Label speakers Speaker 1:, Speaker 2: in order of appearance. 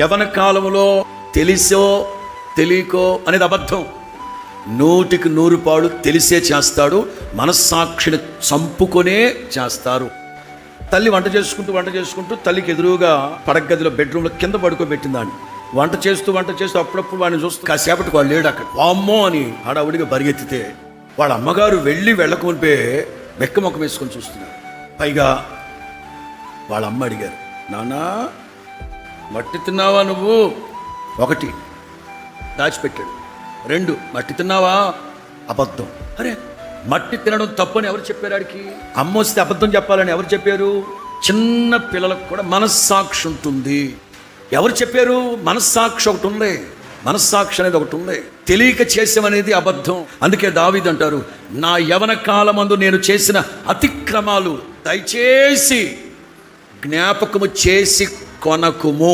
Speaker 1: యవన కాలంలో తెలిసో తెలియకో అనేది అబద్ధం. 100% తెలిసే చేస్తాడు. మనస్సాక్షిని చంపుకొనే చేస్తారు. తల్లి వంట చేసుకుంటూ తల్లికి ఎదురుగా పడగదిలో బెడ్రూమ్లో కింద పడుకోబెట్టిందాన్ని. వంట చేస్తూ అప్పుడప్పుడు వాడిని చూస్తూ కాసేపటికి వాడు లేడు అక్కడ. వామ్మో అని హడావుడిగా పరిగెత్తితే వాళ్ళ అమ్మగారు వెళ్ళకమునిపే బెక్క ముఖం వేసుకొని చూస్తున్నారు. పైగా వాళ్ళ అమ్మ అడిగారు, నాన్నా మట్టి తిన్నావా నువ్వు? 1 దాచిపెట్టాడు. 2 మట్టి తిన్నావా? అబద్ధం. అరే మట్టి తినడం తప్పని ఎవరు చెప్పారు? ఆడికి అమ్మ వస్తే అబద్ధం చెప్పాలని ఎవరు చెప్పారు? చిన్న పిల్లలకు కూడా మనస్సాక్షి ఉంటుంది. ఎవరు చెప్పారు? మనస్సాక్షి ఒకటి ఉంది. మనస్సాక్షి అనేది ఒకటి ఉంది. తెలియక చేసామనేది అబద్ధం. అందుకే దావీదు అంటారు, నా యవన కాలమందు నేను చేసిన అతిక్రమాలు దయచేసి జ్ఞాపకము చేసి కొనకుము.